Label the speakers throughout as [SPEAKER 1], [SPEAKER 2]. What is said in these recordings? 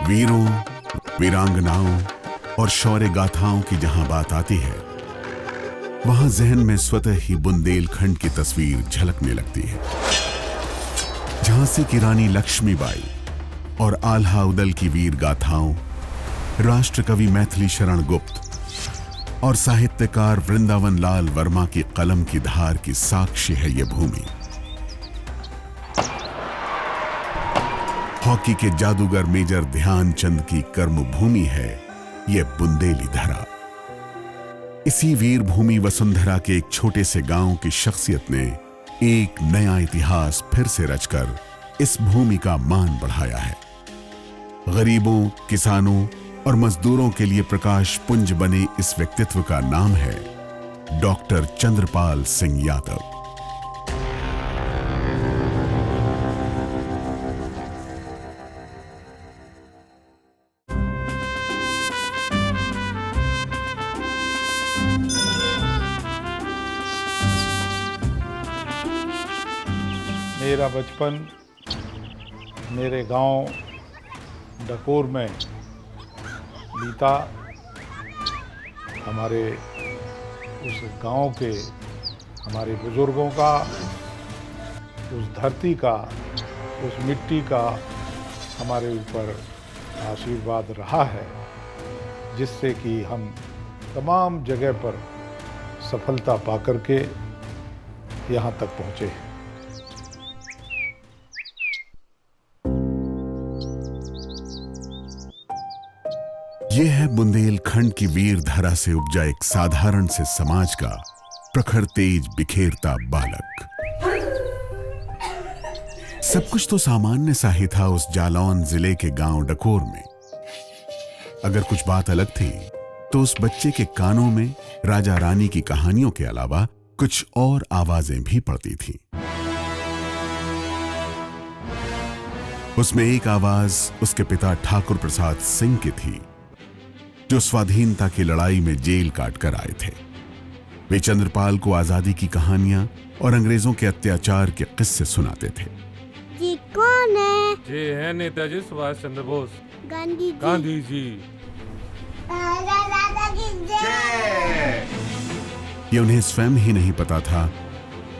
[SPEAKER 1] वीरों, वीरांगनाओं और शौर्य गाथाओं की जहां बात आती है, वहां जहन में स्वतः ही बुंदेलखंड की तस्वीर झलकने लगती है। झांसी की रानी लक्ष्मीबाई और आल्हा उदल की वीर गाथाओं, राष्ट्रकवि मैथिली शरण गुप्त और साहित्यकार वृंदावन लाल वर्मा की कलम की धार की साक्षी है यह भूमि। हॉकी के जादूगर मेजर ध्यानचंद की कर्मभूमि है यह बुंदेली धरा। इसी वीर भूमि वसुंधरा के एक छोटे से गांव की शख्सियत ने एक नया इतिहास फिर से रचकर इस भूमि का मान बढ़ाया है। गरीबों, किसानों और मजदूरों के लिए प्रकाश पुंज बने इस व्यक्तित्व का नाम है डॉक्टर चंद्रपाल सिंह यादव।
[SPEAKER 2] मेरा बचपन मेरे गांव डकोर में बीता। हमारे उस गांव के हमारे बुजुर्गों का, उस धरती का, उस मिट्टी का हमारे ऊपर आशीर्वाद रहा है, जिससे कि हम तमाम जगह पर सफलता पाकर के यहाँ तक पहुँचे हैं।
[SPEAKER 1] यह है बुंदेलखंड की वीर धरा से उपजा एक साधारण से समाज का प्रखर तेज बिखेरता बालक। सब कुछ तो सामान्य सा ही था उस जालौन जिले के गांव डकोर में। अगर कुछ बात अलग थी तो उस बच्चे के कानों में राजा रानी की कहानियों के अलावा कुछ और आवाजें भी पड़ती थीं। उसमें एक आवाज उसके पिता ठाकुर प्रसाद सिंह की थी, जो स्वाधीनता की लड़ाई में जेल काट कर आए थे। वे चंद्रपाल को आजादी की कहानियां और अंग्रेजों के अत्याचार के किस्से सुनाते थे।
[SPEAKER 3] ये कौन है?
[SPEAKER 4] ये है नेताजी सुभाष चंद्र बोस,
[SPEAKER 3] गांधी
[SPEAKER 4] जी।
[SPEAKER 1] ये उन्हें स्वयं ही नहीं पता था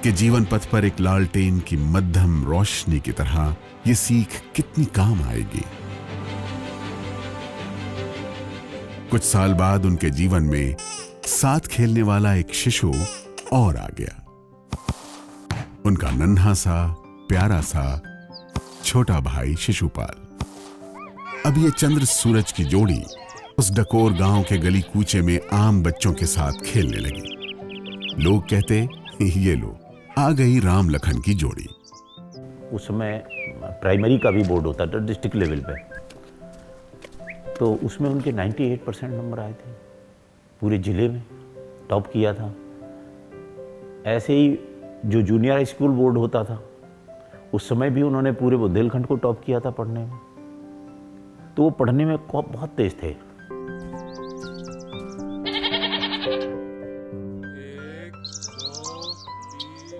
[SPEAKER 1] कि जीवन पथ पर एक लालटेन की मध्यम रोशनी की तरह ये सीख कितनी काम आएगी। कुछ साल बाद उनके जीवन में साथ खेलने वाला एक शिशु और आ गया। उनका नन्हा सा, प्यारा सा छोटा भाई शिशुपाल। अब ये चंद्र सूरज की जोड़ी उस डकोर गांव के गली कूचे में आम बच्चों के साथ खेलने लगी। लोग कहते, ये लो आ गई राम लखन की जोड़ी।
[SPEAKER 5] उस समय प्राइमरी का भी बोर्ड होता था डिस्ट्रिक्ट लेवल पे, तो उसमें उनके 98% नंबर आए थे। पूरे ज़िले में टॉप किया था। ऐसे ही जो जूनियर हाई स्कूल बोर्ड होता था, उस समय भी उन्होंने पूरे बुंदेलखंड को टॉप किया था पढ़ने में। तो वो पढ़ने में बहुत तेज थे।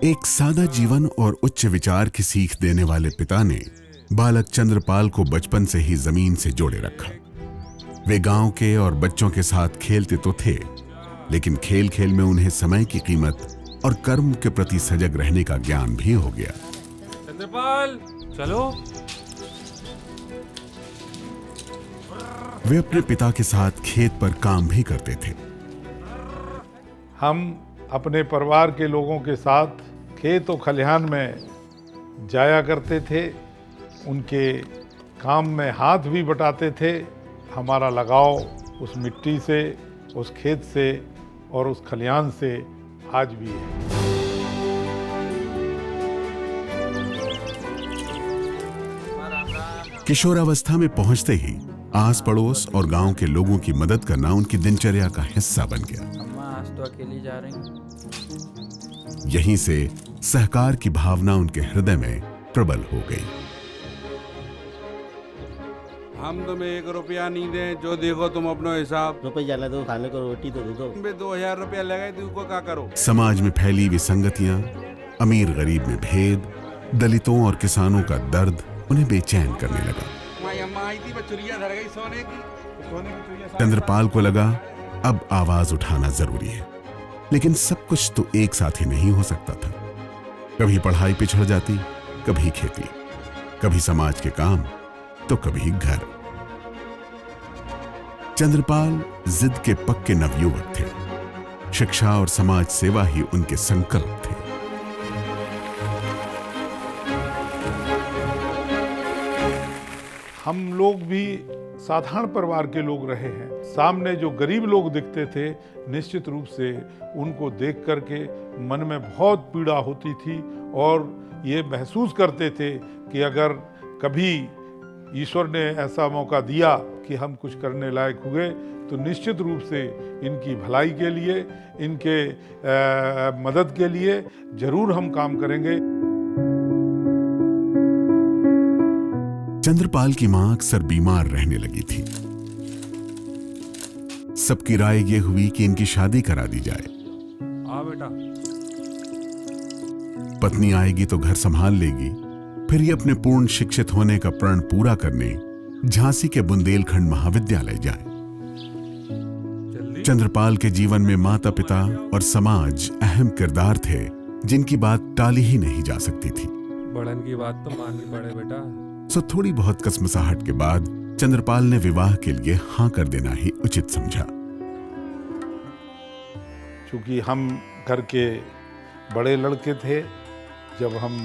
[SPEAKER 1] एक सादा जीवन और उच्च विचार की सीख देने वाले पिता ने बालक चंद्रपाल को बचपन से ही जमीन से जोड़े रखा। वे गांव के और बच्चों के साथ खेलते तो थे, लेकिन खेल खेल में उन्हें समय की कीमत और कर्म के प्रति सजग रहने का ज्ञान भी हो गया।
[SPEAKER 4] चंद्रपाल, चलो।
[SPEAKER 1] वे अपने पिता के साथ खेत पर काम भी करते थे।
[SPEAKER 2] हम अपने परिवार के लोगों के साथ खेत और खलिहान में जाया करते थे। उनके काम में हाथ भी बटाते थे। हमारा लगाव उस मिट्टी से, उस खेत से और उस खलिहान से आज भी है।
[SPEAKER 1] किशोरावस्था में पहुंचते ही आस पड़ोस और गांव के लोगों की मदद करना उनकी दिनचर्या का हिस्सा बन गया।
[SPEAKER 6] अम्मा आज तो अकेली जा रही।
[SPEAKER 1] यहीं से सहकार की भावना उनके हृदय में प्रबल हो गई।
[SPEAKER 7] हम तुम्हें 1 रुपया नहीं दें, जो देखो तुम अपना हिसाब।
[SPEAKER 8] रुपये जाने दो, खाने को रोटी तो दे दो।
[SPEAKER 7] 2000 रुपया लगाए तो उसको क्या करो।
[SPEAKER 1] समाज में फैली विसंगतियां, अमीर गरीब में भेद, दलितों और किसानों का दर्द उन्हें बेचैन करने लगा।
[SPEAKER 7] अम्मा आई थी, बचुरिया धर गई सोने की।
[SPEAKER 1] चंद्रपाल को लगा अब आवाज उठाना जरूरी है, लेकिन सब कुछ तो एक साथ ही नहीं हो सकता था। कभी पढ़ाई पिछड़ जाती, कभी खेती, कभी समाज के काम, तो कभी घर। चंद्रपाल जिद के पक्के नवयुवक थे। शिक्षा और समाज सेवा ही उनके संकल्प थे।
[SPEAKER 2] हम लोग भी साधारण परिवार के लोग रहे हैं। सामने जो गरीब लोग दिखते थे, निश्चित रूप से उनको देख करके मन में बहुत पीड़ा होती थी और ये महसूस करते थे कि अगर कभी ईश्वर ने ऐसा मौका दिया कि हम कुछ करने लायक हुए तो निश्चित रूप से इनकी भलाई के लिए, इनके मदद के लिए जरूर हम काम करेंगे।
[SPEAKER 1] चंद्रपाल की मां अक्सर बीमार रहने लगी थी। सबकी राय ये हुई कि इनकी शादी करा दी जाए।
[SPEAKER 4] आ बेटा।
[SPEAKER 1] पत्नी आएगी तो घर संभाल लेगी, फिर ये अपने पूर्ण शिक्षित होने का प्रण पूरा करने झांसी के बुंदेलखंड महाविद्यालय जाए। चंद्रपाल के जीवन में माता पिता और समाज अहम किरदार थे, जिनकी बात टाली ही नहीं जा सकती थी।
[SPEAKER 4] बड़न की बात तो माननी पड़े बेटा।
[SPEAKER 1] सो थोड़ी बहुत कसमसाहट के बाद चंद्रपाल ने विवाह के लिए हां कर देना ही उचित समझा।
[SPEAKER 2] चूंकि हम घर के बड़े लड़के थे, जब हम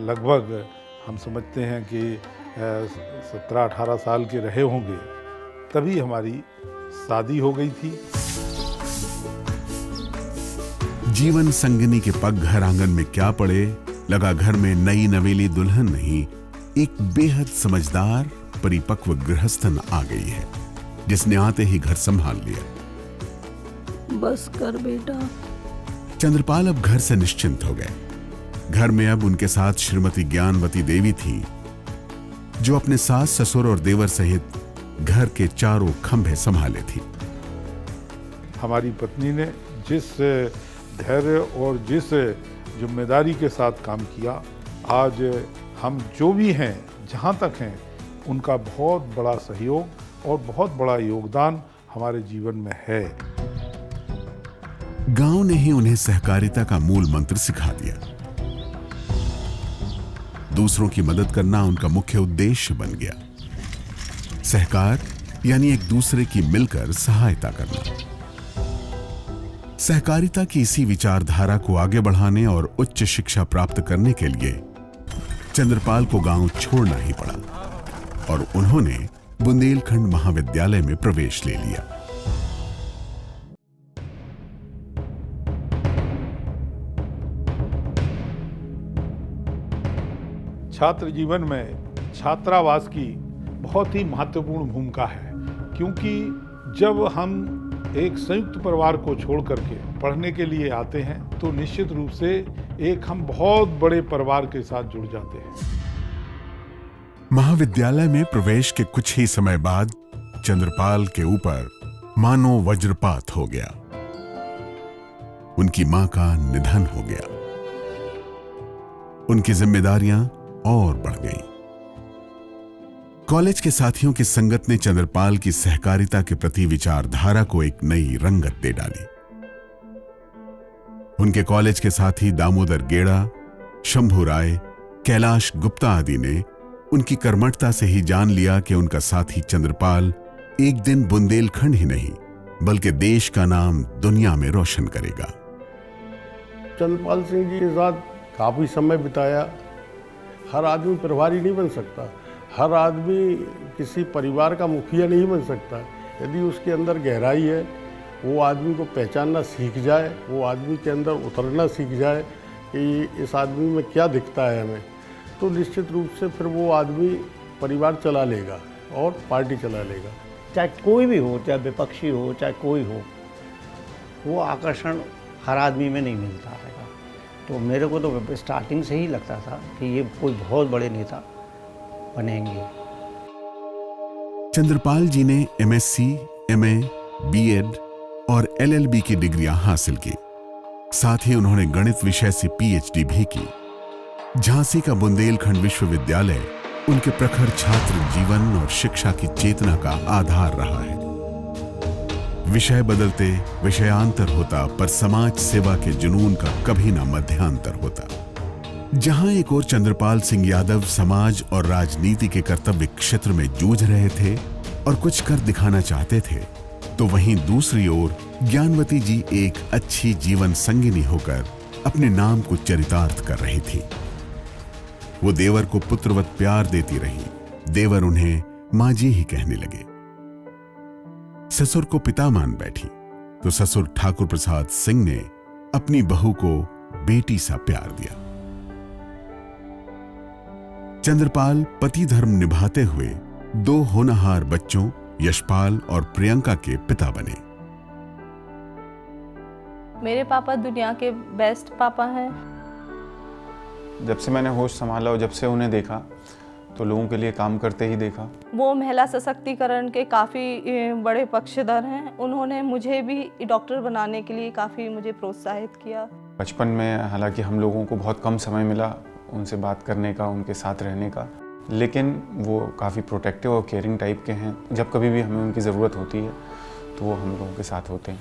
[SPEAKER 2] लगभग हम समझते हैं कि 17-18 साल के रहे होंगे, तभी हमारी शादी हो गई थी।
[SPEAKER 1] जीवन संगिनी के पग घर आंगन में क्या पड़े, लगा घर में नई नवेली दुल्हन नहीं, एक बेहद समझदार परिपक्व गृहस्थन आ गई है, जिसने आते ही घर संभाल लिया।
[SPEAKER 9] बस कर बेटा।
[SPEAKER 1] चंद्रपाल अब घर से निश्चिंत हो गए। घर में अब उनके साथ श्रीमती ज्ञानवती देवी थी, जो अपने सास ससुर और देवर सहित घर के चारों खंभे संभाले थी।
[SPEAKER 2] हमारी पत्नी ने जिस धैर्य और जिस जिम्मेदारी के साथ काम किया, आज हम जो भी हैं, जहाँ तक हैं, उनका बहुत बड़ा सहयोग और बहुत बड़ा योगदान हमारे जीवन में है।
[SPEAKER 1] गांव ने ही उन्हें सहकारिता का मूल मंत्र सिखा दिया। दूसरों की मदद करना उनका मुख्य उद्देश्य बन गया। सहकार यानी एक दूसरे की मिलकर सहायता करना। सहकारिता की इसी विचारधारा को आगे बढ़ाने और उच्च शिक्षा प्राप्त करने के लिए चंद्रपाल को गांव छोड़ना ही पड़ा और उन्होंने बुंदेलखंड महाविद्यालय में प्रवेश ले लिया।
[SPEAKER 2] छात्र जीवन में छात्रावास की बहुत ही महत्वपूर्ण भूमिका है, क्योंकि जब हम एक संयुक्त परिवार को छोड़ करके पढ़ने के लिए आते हैं तो निश्चित रूप से एक हम बहुत बड़े परिवार के साथ जुड़ जाते हैं।
[SPEAKER 1] महाविद्यालय में प्रवेश के कुछ ही समय बाद चंद्रपाल के ऊपर मानो वज्रपात हो गया। उनकी मां का निधन हो गया। उनकी जिम्मेदारियां और बढ़ गईं। कॉलेज के साथियों की संगत ने चंद्रपाल की सहकारिता के प्रति विचारधारा को एक नई रंगत दे डाली। उनके कॉलेज के साथी दामोदर गेड़ा, शंभू राय, कैलाश गुप्ता आदि ने उनकी कर्मठता से ही जान लिया कि उनका साथी चंद्रपाल एक दिन बुंदेलखंड ही नहीं बल्कि देश का नाम दुनिया में रोशन करेगा।
[SPEAKER 8] चंद्रपाल सिंह जी के साथ काफ़ी समय बिताया। हर आदमी प्रभारी नहीं बन सकता, हर आदमी किसी परिवार का मुखिया नहीं बन सकता। यदि उसके अंदर गहराई है, वो आदमी को पहचानना सीख जाए, वो आदमी के अंदर उतरना सीख जाए कि इस आदमी में क्या दिखता है हमें, तो निश्चित रूप से फिर वो आदमी परिवार चला लेगा और पार्टी चला लेगा।
[SPEAKER 10] चाहे कोई भी हो, चाहे विपक्षी हो, चाहे कोई हो, वो आकर्षण हर आदमी में नहीं मिलता है। तो मेरे को तो स्टार्टिंग से ही लगता था कि ये कोई बहुत बड़े नेता बनेंगे।
[SPEAKER 1] चंद्रपाल जी ने MSc, MA, B.Ed और LLB की डिग्रियां हासिल की। साथ ही उन्होंने गणित विषय से PhD भी की। झांसी का बुंदेलखंड विश्वविद्यालय उनके प्रखर छात्र जीवन और शिक्षा की चेतना का आधार रहा है। विषय बदलते, विषयांतर होता, पर समाज सेवा के जुनून का कभी ना मध्यांतर होता। जहां एक ओर चंद्रपाल सिंह यादव समाज और राजनीति के कर्तव्य क्षेत्र में जूझ रहे थे और कुछ कर दिखाना चाहते थे, तो वहीं दूसरी ओर ज्ञानवती जी एक अच्छी जीवन संगिनी होकर अपने नाम को चरितार्थ कर रही थी। वो देवर को पुत्रवत प्यार देती रही, देवर उन्हें मां जी ही कहने लगे। ससुर को पिता मान बैठी तो ससुर ठाकुर प्रसाद सिंह ने अपनी बहू को बेटी सा प्यार दिया। चंद्रपाल पति धर्म निभाते हुए 2 होनहार बच्चों यशपाल और प्रियंका के पिता बने।
[SPEAKER 9] मेरे पापा दुनिया के बेस्ट पापा हैं।
[SPEAKER 11] जब से मैंने होश संभाला और जब से उन्हें देखा तो लोगों के लिए काम करते ही देखा।
[SPEAKER 9] वो महिला सशक्तिकरण के काफ़ी बड़े पक्षधर हैं। उन्होंने मुझे भी डॉक्टर बनाने के लिए काफ़ी मुझे प्रोत्साहित किया।
[SPEAKER 11] बचपन में हालांकि हम लोगों को बहुत कम समय मिला उनसे बात करने का, उनके साथ रहने का, लेकिन वो काफ़ी प्रोटेक्टिव और केयरिंग टाइप के हैं। जब कभी भी हमें उनकी ज़रूरत होती है तो वो हम लोगों के साथ होते हैं।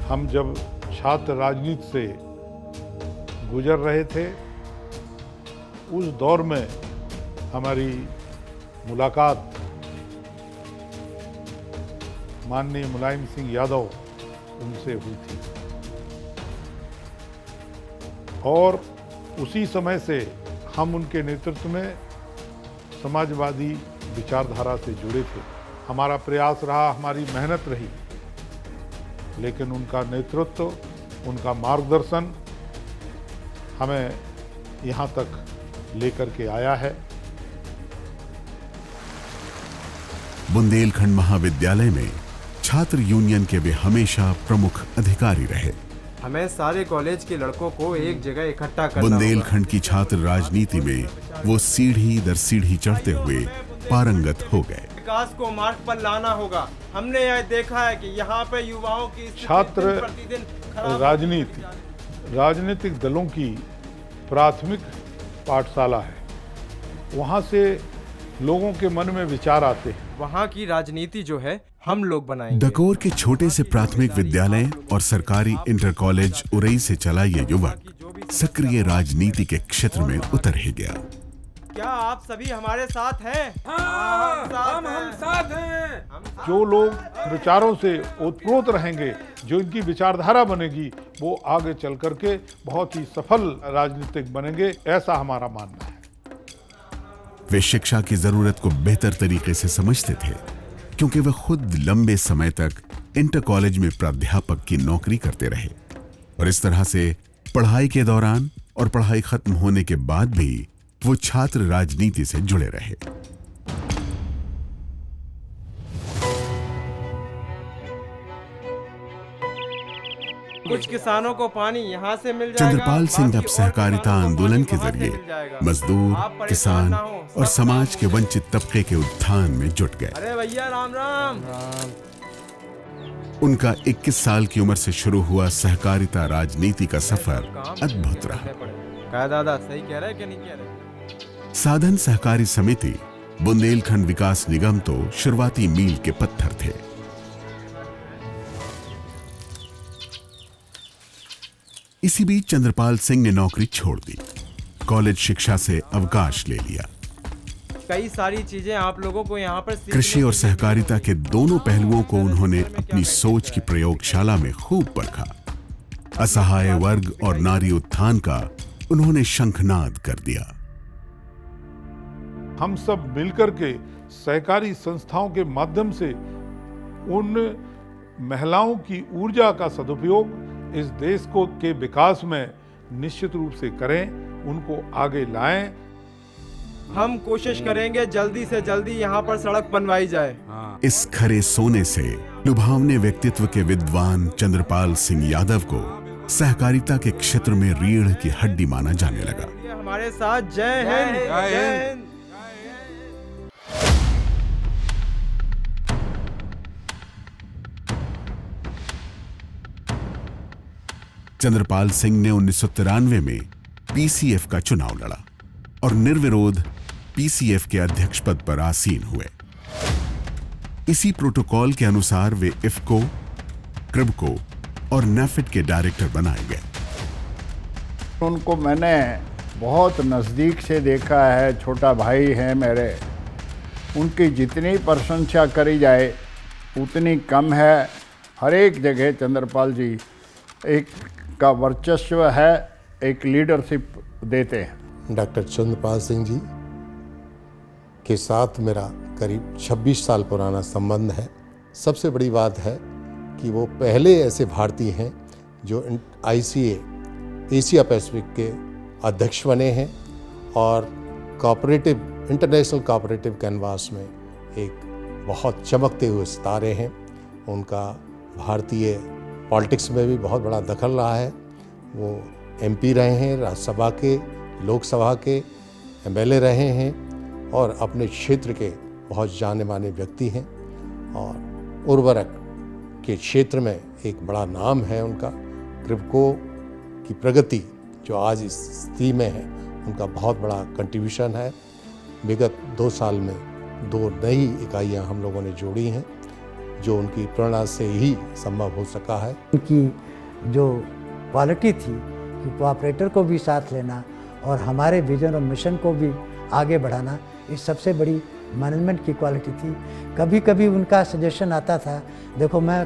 [SPEAKER 2] हम जब छात्र राजनीति से गुजर रहे थे, उस दौर में हमारी मुलाकात माननीय मुलायम सिंह यादव उनसे हुई थी और उसी समय से हम उनके नेतृत्व में समाजवादी विचारधारा से जुड़े थे। हमारा प्रयास रहा, हमारी मेहनत रही, लेकिन उनका नेतृत्व, उनका मार्गदर्शन हमें यहाँ तक लेकर के आया है।
[SPEAKER 1] बुंदेलखंड महाविद्यालय में छात्र यूनियन के वे हमेशा प्रमुख अधिकारी रहे।
[SPEAKER 12] हमें सारे कॉलेज के लड़कों को एक जगह इकट्ठा करना
[SPEAKER 1] बुंदेलखंड की छात्र राजनीति में वो सीढ़ी दर सीढ़ी चढ़ते हुए पारंगत हो गए।
[SPEAKER 12] विकास को मार्ग पर लाना होगा। हमने यह देखा है कि यहाँ पे युवाओं की
[SPEAKER 2] छात्र राजनीति राजनीतिक दलों की प्राथमिक पाठशाला है। वहाँ से लोगों के मन में विचार आते हैं।
[SPEAKER 12] वहाँ की राजनीति जो है हम लोग बनाएंगे।
[SPEAKER 1] डकोर के छोटे से प्राथमिक विद्यालय और सरकारी इंटर कॉलेज उरई से चला ये युवक सक्रिय राजनीति के क्षेत्र में उतर ही गया।
[SPEAKER 12] क्या आप सभी हमारे साथ हैं? हम साथ हैं।
[SPEAKER 2] जो लोग विचारों से ओतप्रोत रहेंगे, जो इनकी विचारधारा बनेगी, वो आगे चल करके बहुत ही सफल राजनीतिक बनेंगे, ऐसा हमारा मानना है।
[SPEAKER 1] वे शिक्षा की जरूरत को बेहतर तरीके से समझते थे, क्योंकि वे खुद लंबे समय तक इंटर कॉलेज में प्राध्यापक की नौकरी करते रहे और इस तरह से पढ़ाई के दौरान और पढ़ाई खत्म होने के बाद भी वो छात्र राजनीति से जुड़े रहे।
[SPEAKER 12] कुछ किसानों को पानी यहाँ से मिल जाएगा।
[SPEAKER 1] चंद्रपाल सिंह अब सहकारिता आंदोलन के जरिए मजदूर, किसान और समाज के वंचित तबके के उत्थान में जुट गए।
[SPEAKER 12] अरे भैया राम राम।
[SPEAKER 1] उनका 21 साल की उम्र से शुरू हुआ सहकारिता राजनीति का सफर अद्भुत रहा।
[SPEAKER 12] क्या दादा सही कह रहे कि नहीं कह रहे?
[SPEAKER 1] साधन सहकारी समिति, बुंदेलखंड विकास निगम तो शुरुआती मील के पत्थर थे। इसी बीच चंद्रपाल सिंह ने नौकरी छोड़ दी, कॉलेज शिक्षा से अवकाश ले लिया।
[SPEAKER 12] कई सारी चीजें आप लोगों को यहाँ पर
[SPEAKER 1] कृषि और सहकारिता के दोनों पहलुओं को उन्होंने अपनी सोच की प्रयोगशाला में खूब परखा। असहाय वर्ग और नारी उत्थान का उन्होंने शंखनाद कर दिया।
[SPEAKER 2] हम सब मिलकर के सहकारी संस्थाओं के माध्यम से उन महिलाओं की ऊर्जा का सदुपयोग इस देश को के विकास में निश्चित रूप से करें, उनको आगे लाएं।
[SPEAKER 12] हम कोशिश करेंगे जल्दी से जल्दी यहाँ पर सड़क बनवाई जाए।
[SPEAKER 1] इस खरे सोने से लुभावने व्यक्तित्व के विद्वान चंद्रपाल सिंह यादव को सहकारिता के क्षेत्र में रीढ़ की हड्डी माना जाने लगा।
[SPEAKER 12] हमारे साथ जय हिंद, जय हिंद।
[SPEAKER 1] चंद्रपाल सिंह ने 1993 में पीसीएफ का चुनाव लड़ा और निर्विरोध पीसीएफ के अध्यक्ष पद पर आसीन हुए। इसी प्रोटोकॉल के अनुसार वे इफ्को, क्रिबको और नेफेड के डायरेक्टर बनाए गए।
[SPEAKER 2] उनको मैंने बहुत नज़दीक से देखा है, छोटा भाई है मेरे। उनकी जितनी प्रशंसा करी जाए उतनी कम है। हर एक जगह चंद्रपाल जी एक का वर्चस्व है, एक लीडरशिप देते हैं।
[SPEAKER 13] डॉक्टर चंद्रपाल सिंह जी के साथ मेरा करीब 26 साल पुराना संबंध है। सबसे बड़ी बात है कि वो पहले ऐसे भारतीय हैं जो ICA एशिया पैसिफिक के अध्यक्ष बने हैं और कोऑपरेटिव इंटरनेशनल कोऑपरेटिव कैनवास में एक बहुत चमकते हुए सितारे हैं। उनका भारतीय पॉलिटिक्स में भी बहुत बड़ा दखल रहा है। वो MP रहे हैं, राज्यसभा के, लोकसभा के MLA रहे हैं और अपने क्षेत्र के बहुत जाने माने व्यक्ति हैं और उर्वरक के क्षेत्र में एक बड़ा नाम है उनका। क्रिबको की प्रगति जो आज इस स्थिति में है, उनका बहुत बड़ा कंट्रीब्यूशन है। विगत 2 साल में 2 नई इकाइयां हम लोगों ने जोड़ी हैं जो उनकी प्रेरणा से ही संभव हो सका है।
[SPEAKER 14] उनकी जो क्वालिटी थी कि कोऑपरेटर को भी साथ लेना और हमारे विजन और मिशन को भी आगे बढ़ाना, इस सबसे बड़ी मैनेजमेंट की क्वालिटी थी। कभी कभी उनका सजेशन आता था, देखो मैं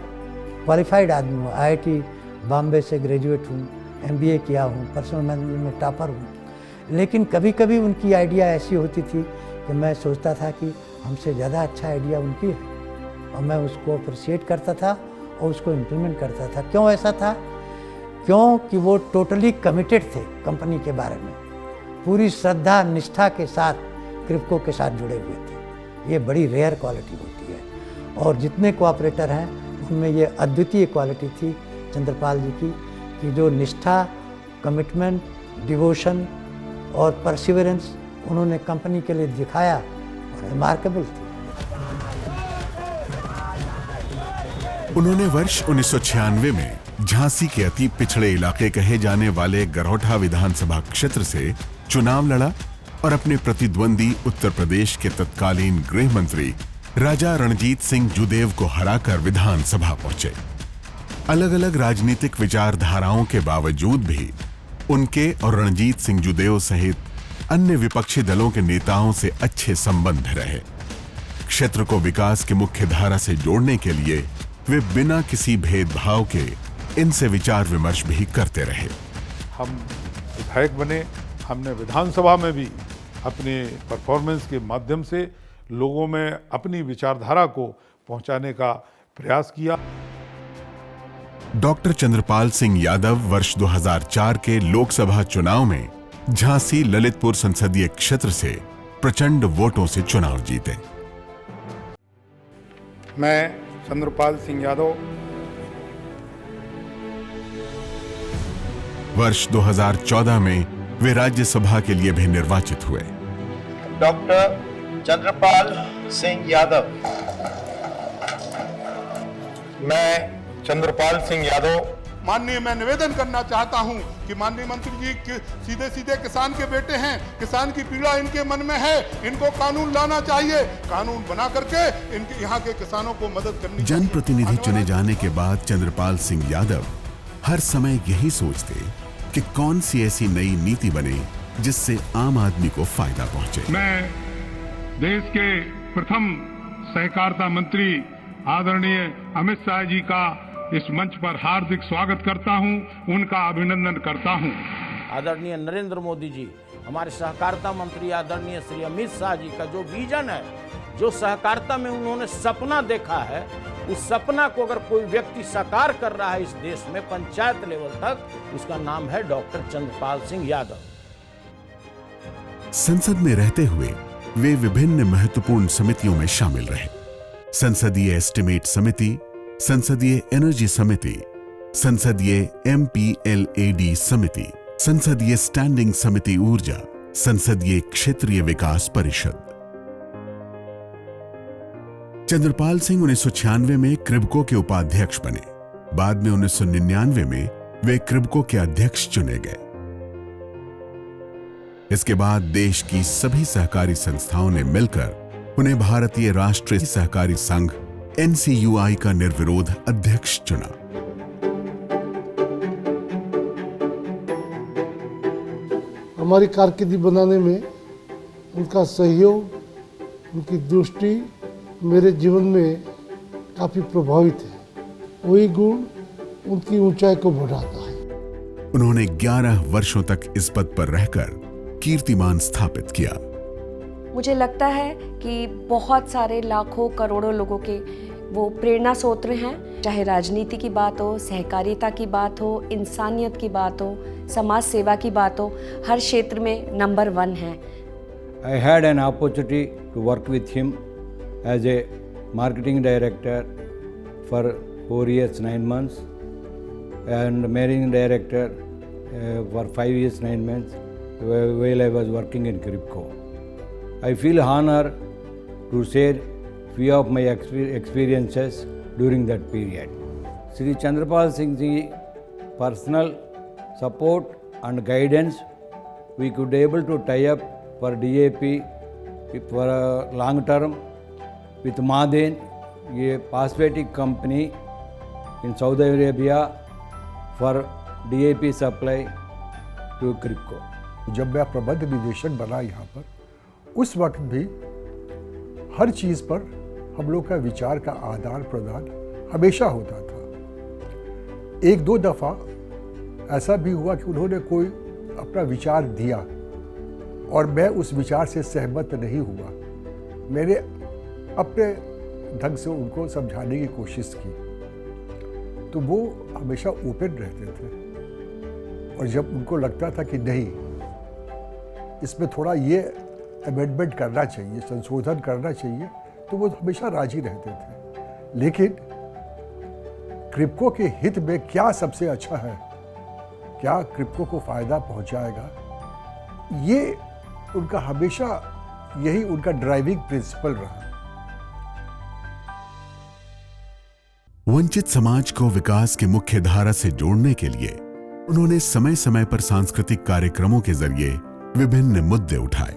[SPEAKER 14] क्वालिफाइड आदमी हूँ, IIT बॉम्बे से ग्रेजुएट हूँ, MBA किया हूँ, पर्सनल मैनेजमेंट में टॉपर हूँ, लेकिन कभी कभी उनकी आइडिया ऐसी होती थी कि मैं सोचता था कि हमसे ज़्यादा अच्छा आइडिया उनकी है और मैं उसको अप्रिशिएट करता था और उसको इम्प्लीमेंट करता था। क्यों ऐसा था? क्योंकि वो टोटली कमिटेड थे कंपनी के बारे में, पूरी श्रद्धा निष्ठा के साथ क्रिबको के साथ जुड़े हुए थे। ये बड़ी रेयर क्वालिटी होती है और जितने कोऑपरेटर हैं उनमें ये अद्वितीय क्वालिटी थी चंद्रपाल जी की कि जो निष्ठा, कमिटमेंट, डिवोशन और परसिवरेंस उन्होंने कंपनी के लिए दिखाया और रिमार्केबल थी।
[SPEAKER 1] उन्होंने वर्ष 1996 में झांसी के अति पिछड़े इलाके कहे जाने वाले गरौठा विधानसभा क्षेत्र से चुनाव लड़ा और अपने प्रतिद्वंदी उत्तर प्रदेश के तत्कालीन गृह मंत्री राजा रणजीत सिंह जूदेव को हराकर विधानसभा पहुंचे। अलग अलग राजनीतिक विचारधाराओं के बावजूद भी उनके और रणजीत सिंह जूदेव सहित अन्य विपक्षी दलों के नेताओं से अच्छे संबंध रहे। क्षेत्र को विकास की मुख्य धारा से जोड़ने के लिए वे बिना किसी भेदभाव के इनसे विचार विमर्श भी करते रहे।
[SPEAKER 2] हम विधायक बने, हमने विधानसभा में भी अपने परफॉर्मेंस के माध्यम से लोगों में अपनी विचारधारा को पहुंचाने का प्रयास किया।
[SPEAKER 1] डॉक्टर चंद्रपाल सिंह यादव वर्ष 2004 के लोकसभा चुनाव में झांसी ललितपुर संसदीय क्षेत्र से प्रचंड वोटों से चुनाव जीते।
[SPEAKER 2] मैं चंद्रपाल सिंह यादव
[SPEAKER 1] वर्ष 2014 में वे राज्यसभा के लिए भी निर्वाचित हुए।
[SPEAKER 15] डॉक्टर चंद्रपाल सिंह यादव।
[SPEAKER 8] मैं चंद्रपाल सिंह यादव। माननीय, मैं निवेदन करना चाहता हूं कि माननीय मंत्री जी सीधे सीधे किसान के बेटे हैं, किसान की पीड़ा इनके मन में है, इनको कानून लाना चाहिए, कानून बना करके इनके यहाँ के किसानों को मदद करनी।
[SPEAKER 1] जनप्रतिनिधि चुने जाने के बाद चंद्रपाल सिंह यादव हर समय यही सोचते कि कौन सी ऐसी नई नीति बने जिससे आम आदमी को फायदा पहुंचे।
[SPEAKER 16] मैं देश के प्रथम सहकारिता मंत्री आदरणीय अमित शाह जी का इस मंच पर हार्दिक स्वागत करता हूं, उनका अभिनंदन करता हूं।
[SPEAKER 15] आदरणीय नरेंद्र मोदी जी, हमारे सहकारिता मंत्री आदरणीय श्री अमित शाह जी का जो विजन है, जो सहकारिता में उन्होंने सपना देखा है, उस सपना को अगर कोई व्यक्ति साकार कर रहा है इस देश में पंचायत लेवल तक, उसका नाम है डॉक्टर चंद्रपाल सिंह यादव।
[SPEAKER 1] संसद में रहते हुए वे विभिन्न महत्वपूर्ण समितियों में शामिल रहे। संसदीय एस्टिमेट समिति, संसदीय एनर्जी समिति, संसदीय MPLAD समिति, संसदीय स्टैंडिंग समिति ऊर्जा, संसदीय क्षेत्रीय विकास परिषद। चंद्रपाल सिंह 1996 में क्रिब्को के उपाध्यक्ष बने। बाद में 1999 में वे क्रिब्को के अध्यक्ष चुने गए। इसके बाद देश की सभी सहकारी संस्थाओं ने मिलकर उन्हें भारतीय राष्ट्रीय सहकारी संघ NCUI का निर्विरोध अध्यक्ष चुना।
[SPEAKER 17] हमारी कारकिर्दी बनाने में उनका सहयोग, उनकी दृष्टि मेरे जीवन में काफी प्रभावित है। वही गुण उनकी ऊंचाई को बढ़ाता है।
[SPEAKER 1] उन्होंने 11 वर्षों तक इस पद पर रहकर कीर्तिमान स्थापित किया।
[SPEAKER 18] मुझे लगता है कि बहुत सारे लाखों करोड़ों लोगों के वो प्रेरणा स्रोत हैं। चाहे राजनीति की बात हो, सहकारिता की बात हो, इंसानियत की बात हो, समाज सेवा की बात हो, हर क्षेत्र में नंबर 1 है।
[SPEAKER 19] I had an opportunity to work with him as a marketing director for 4 years 9 months and managing director for 5 years 9 months while I was working in Cribco. I feel honored to share few of my experiences during that period. Sri Chandrapal Singh ji personal support and guidance, we could able to tie up for DAP for a long term with Maden, a phosphatic company in Saudi Arabia for DAP supply to Cribco.
[SPEAKER 20] जब मैं प्रबंध निदेशक बना यहाँ पर, उस वक्त भी हर चीज़ पर हम लोग का विचार का आदान प्रदान हमेशा होता था। 1-2 दफ़ा ऐसा भी हुआ कि उन्होंने कोई अपना विचार दिया और मैं उस विचार से सहमत नहीं हुआ। मैंने अपने ढंग से उनको समझाने की कोशिश की, तो वो हमेशा ओपन रहते थे। और जब उनको लगता था कि नहीं, इसमें थोड़ा ये अमेंडमेंट करना चाहिए, संशोधन करना चाहिए, तो वो हमेशा राजी रहते थे। लेकिन क्रिब्को के हित में क्या सबसे अच्छा है, क्या क्रिब्को को फायदा पहुंचाएगा, ये उनका हमेशा यही उनका ड्राइविंग प्रिंसिपल रहा।
[SPEAKER 1] वंचित समाज को विकास के मुख्य धारा से जोड़ने के लिए उन्होंने समय समय पर सांस्कृतिक कार्यक्रमों के जरिए विभिन्न मुद्दे उठाए।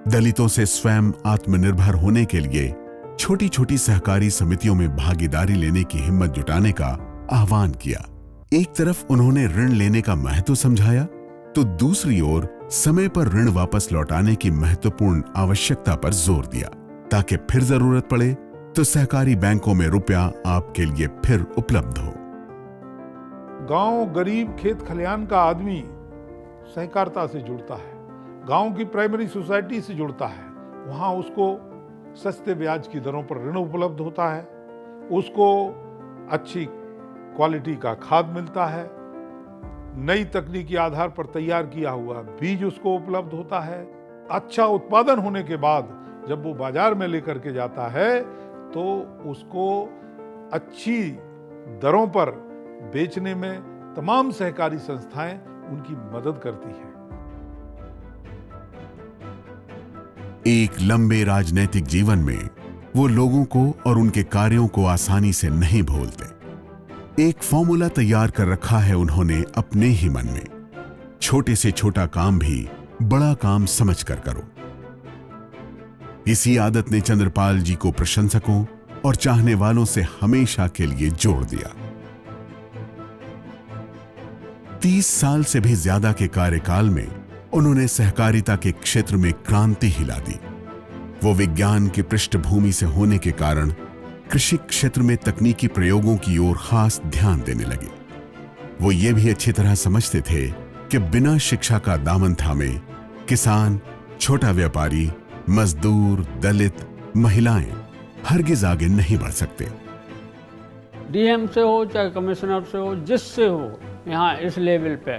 [SPEAKER 1] दलितों से स्वयं आत्मनिर्भर होने के लिए छोटी छोटी सहकारी समितियों में भागीदारी लेने की हिम्मत जुटाने का आह्वान किया। एक तरफ उन्होंने ऋण लेने का महत्व समझाया, तो दूसरी ओर समय पर ऋण वापस लौटाने की महत्वपूर्ण आवश्यकता पर जोर दिया, ताकि फिर जरूरत पड़े तो सहकारी बैंकों में रुपया आपके लिए फिर उपलब्ध हो।
[SPEAKER 2] गांव गरीब खेत खलियान का आदमी सहकारिता से जुड़ता है, गांव की प्राइमरी सोसाइटी से जुड़ता है। वहां उसको सस्ते ब्याज की दरों पर ऋण उपलब्ध होता है, उसको अच्छी क्वालिटी का खाद मिलता है, नई तकनीकी आधार पर तैयार किया हुआ बीज उसको उपलब्ध होता है। अच्छा उत्पादन होने के बाद जब वो बाजार में लेकर के जाता है तो उसको अच्छी दरों पर बेचने में तमाम सहकारी संस्थाएं उनकी मदद करती हैं।
[SPEAKER 1] एक लंबे राजनैतिक जीवन में वो लोगों को और उनके कार्यों को आसानी से नहीं भूलते। एक फॉर्मूला तैयार कर रखा है उन्होंने अपने ही मन में, छोटे से छोटा काम भी बड़ा काम समझकर करो। इसी आदत ने चंद्रपाल जी को प्रशंसकों और चाहने वालों से हमेशा के लिए जोड़ दिया। 30 साल से भी ज्यादा के कार्यकाल में उन्होंने सहकारिता के क्षेत्र में क्रांति हिला दी। वो विज्ञान की पृष्ठभूमि से होने के कारण कृषि क्षेत्र में तकनीकी प्रयोगों की ओर खास ध्यान देने लगे। वो ये भी अच्छी तरह समझते थे कि बिना शिक्षा का दामन थामे किसान, छोटा व्यापारी, मजदूर, दलित, महिलाएं हरगिज आगे नहीं बढ़ सकते।
[SPEAKER 21] डीएम से हो चाहे कमिश्नर से हो, जिससे हो, यहाँ इस लेवल पे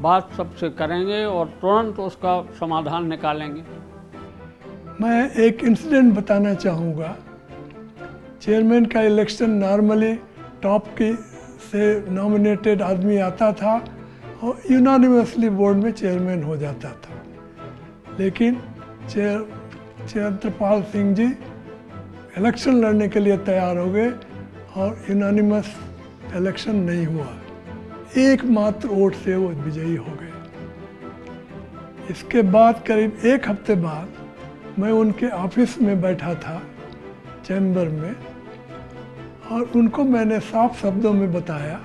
[SPEAKER 21] बात सबसे करेंगे और तुरंत उसका समाधान निकालेंगे।
[SPEAKER 22] मैं एक इंसिडेंट बताना चाहूँगा। चेयरमैन का इलेक्शन नॉर्मली टॉप की से नॉमिनेटेड आदमी आता था और यूनानिमसली बोर्ड में चेयरमैन हो जाता था, लेकिन चंद्रपाल सिंह जी इलेक्शन लड़ने के लिए तैयार हो गए और यूनानिमस इलेक्शन नहीं हुआ, एकमात्र वोट से वो विजयी हो गए। इसके बाद करीब एक हफ्ते बाद मैं उनके ऑफिस में बैठा था, चैम्बर में, और उनको मैंने साफ शब्दों में बताया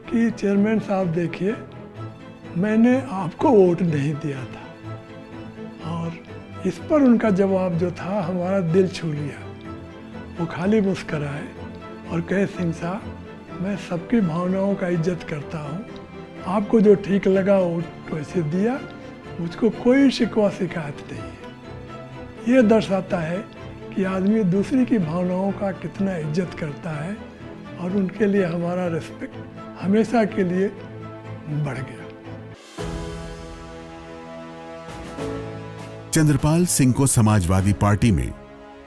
[SPEAKER 22] कि चेयरमैन साहब देखिए, मैंने आपको वोट नहीं दिया था। और इस पर उनका जवाब जो था हमारा दिल छू लिया। वो खाली मुस्कराए और कहे, सिंह साहब मैं सबकी भावनाओं का इज्जत करता हूँ, आपको जो ठीक लगा वो वैसे दिया, मुझको कोई शिकवा शिकायत नहीं है। ये दर्शाता है कि आदमी दूसरी की भावनाओं का कितना इज्जत करता है और उनके लिए हमारा रिस्पेक्ट हमेशा के लिए बढ़ गया।
[SPEAKER 1] चंद्रपाल सिंह को समाजवादी पार्टी में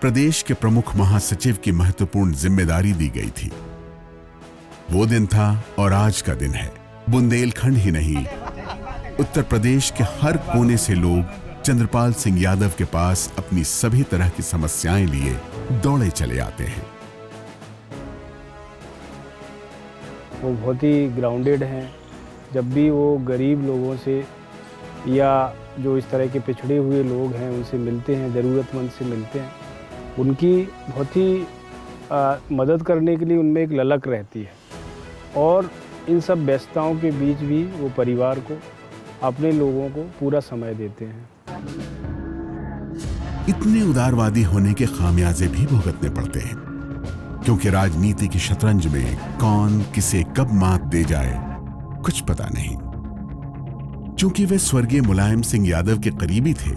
[SPEAKER 1] प्रदेश के प्रमुख महासचिव की महत्वपूर्ण जिम्मेदारी दी गई थी। वो दिन था और आज का दिन है। बुंदेलखंड ही नहीं, उत्तर प्रदेश के हर कोने से लोग चंद्रपाल सिंह यादव के पास अपनी सभी तरह की समस्याएं लिए दौड़े चले आते हैं।
[SPEAKER 23] वो बहुत ही ग्राउंडेड हैं। जब भी वो गरीब लोगों से या जो इस तरह के पिछड़े हुए लोग हैं उनसे मिलते हैं, ज़रूरतमंद से मिलते हैं, उनकी बहुत ही मदद करने के लिए उनमें एक ललक रहती है। और इन सब व्यस्तताओं के बीच भी वो परिवार को, अपने लोगों को पूरा समय देते हैं।
[SPEAKER 1] इतने उदारवादी होने के खामियाजे भी भुगतने पड़ते हैं, क्योंकि राजनीति की शतरंज में कौन किसे कब मात दे जाए कुछ पता नहीं। चूंकि वे स्वर्गीय मुलायम सिंह यादव के करीबी थे,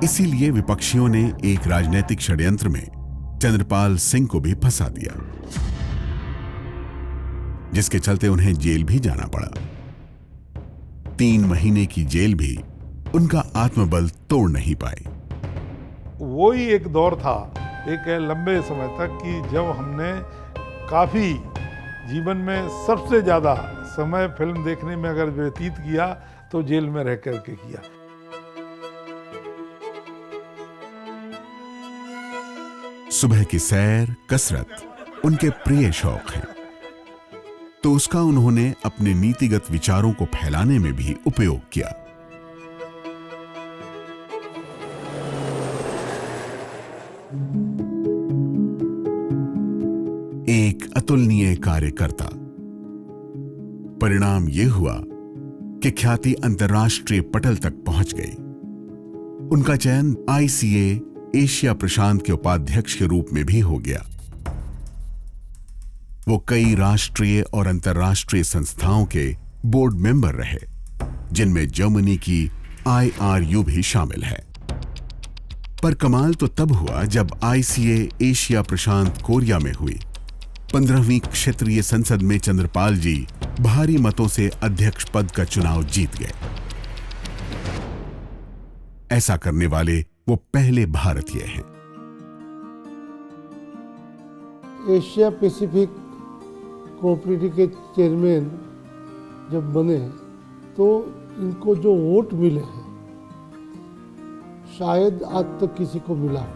[SPEAKER 1] इसीलिए विपक्षियों ने एक राजनीतिक षड्यंत्र में चंद्रपाल सिंह को भी फंसा दिया, जिसके चलते उन्हें जेल भी जाना पड़ा। 3 महीने की जेल भी उनका आत्मबल तोड़ नहीं पाए।
[SPEAKER 2] वो ही एक दौर था, एक लंबे समय तक, कि जब हमने काफ़ी जीवन में सबसे ज़्यादा समय फिल्म देखने में अगर व्यतीत किया तो जेल में रह कर के किया।
[SPEAKER 1] सुबह की सैर, कसरत उनके प्रिय शौक हैं, तो उसका उन्होंने अपने नीतिगत विचारों को फैलाने में भी उपयोग किया। एक अतुलनीय कार्यकर्ता। परिणाम यह हुआ कि ख्याति अंतर्राष्ट्रीय पटल तक पहुंच गई। उनका चयन ICA एशिया प्रशांत के उपाध्यक्ष के रूप में भी हो गया। वो कई राष्ट्रीय और अंतर्राष्ट्रीय संस्थाओं के बोर्ड मेंबर रहे, जिनमें जर्मनी की IRU भी शामिल है। पर कमाल तो तब हुआ जब ICA एशिया प्रशांत कोरिया में हुई। 15वीं क्षेत्रीय संसद में चंद्रपाल जी भारी मतों से अध्यक्ष पद का चुनाव जीत गए। ऐसा करने वाले वो पहले भारतीय हैं।
[SPEAKER 17] एशिया पैसिफिक कोऑपरेटिव के चेयरमैन जब बने तो इनको जो वोट मिले हैं शायद आज तक किसी को मिला।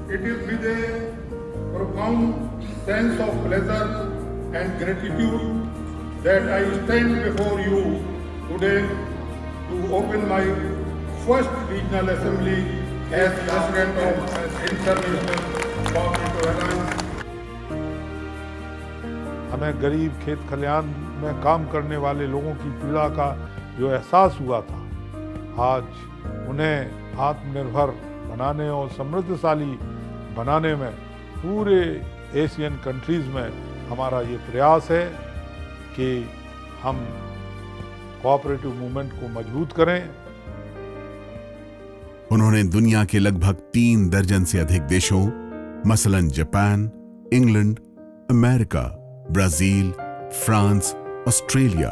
[SPEAKER 16] It is with a profound sense of pleasure and gratitude that I stand before you today to open my first regional assembly as president of International Cooperative Alliance.
[SPEAKER 2] हमें गरीब खेत खलिहान में काम करने वाले लोगों की पीड़ा का जो एहसास हुआ था, आज उन्हें आत्मनिर्भर बनाने और समृद्धशाली बनाने में पूरे एशियन कंट्रीज में हमारा ये प्रयास है कि हम कोऑपरेटिव मूवमेंट को मजबूत करें।
[SPEAKER 1] उन्होंने दुनिया के लगभग 3 दर्जन से अधिक देशों, मसलन Japan, England, America, Brazil, France, Australia,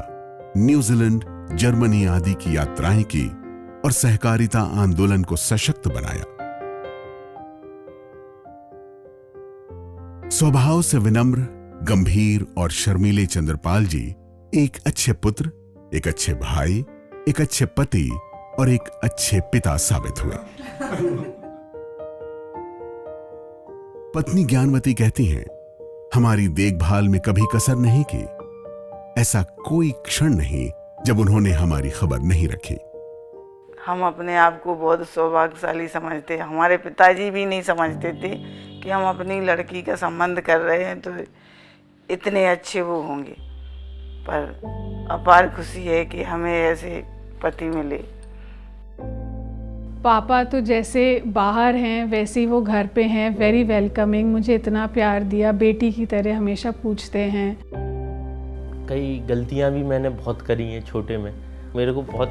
[SPEAKER 1] New Zealand, Germany आदि की यात्राएं की और सहकारिता आंदोलन को सशक्त बनाया। स्वभाव से विनम्र, गंभीर और शर्मीले चंद्रपाल जी एक अच्छे पुत्र, एक अच्छे भाई, एक अच्छे पति और एक अच्छे पिता साबित हुए। पत्नी ज्ञानवती कहती हैं, हमारी देखभाल में कभी कसर नहीं की। ऐसा कोई क्षण नहीं जब उन्होंने हमारी खबर नहीं रखी।
[SPEAKER 3] हम अपने आप को बहुत सौभाग्यशाली समझते। हमारे पिताजी भी नहीं समझते थे कि हम अपनी लड़की का संबंध कर रहे हैं तो इतने अच्छे वो होंगे, पर अपार खुशी है कि हमें ऐसे पति मिले।
[SPEAKER 5] पापा तो जैसे बाहर हैं वैसे ही वो घर पे हैं, वेरी वेलकमिंग, मुझे इतना प्यार दिया, बेटी की तरह हमेशा पूछते हैं।
[SPEAKER 6] कई गलतियां भी मैंने बहुत करी हैं छोटे में, मेरे को बहुत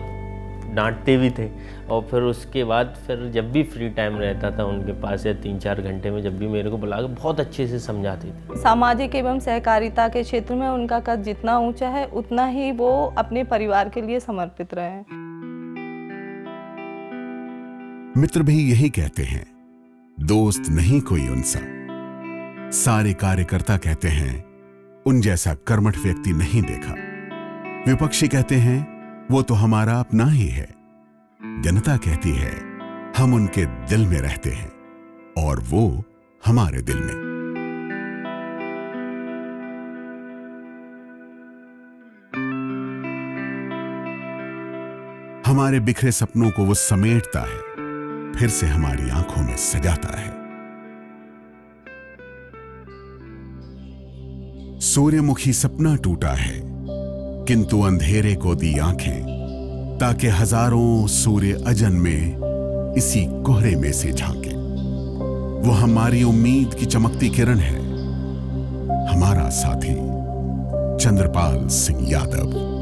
[SPEAKER 6] डांटते भी थे और फिर उसके बाद फिर जब भी फ्री टाइम रहता था उनके पास या 3-4 घंटे में जब भी मेरे को बुला के बहुत अच्छे से समझाते थे।
[SPEAKER 9] सामाजिक एवं सहकारिता के क्षेत्र में उनका कद जितना ऊंचा है उतना ही वो अपने परिवार के लिए समर्पित रहे हैं।
[SPEAKER 1] मित्र भी यही कहते हैं, दोस्त नहीं कोई उनसा। सारे कार्यकर्ता कहते हैं, उन जैसा कर्मठ व्यक्ति नहीं देखा। विपक्षी कहते हैं, वो तो हमारा अपना ही है। जनता कहती है, हम उनके दिल में रहते हैं और वो हमारे दिल में। हमारे बिखरे सपनों को वो समेटता है, फिर से हमारी आंखों में सजाता है। सूर्यमुखी सपना टूटा है, किंतु अंधेरे को दी आंखें, ताकि हजारों सूर्य अजन में इसी कोहरे में से झांके। वो हमारी उम्मीद की चमकती किरण है, हमारा साथी चंद्रपाल सिंह यादव।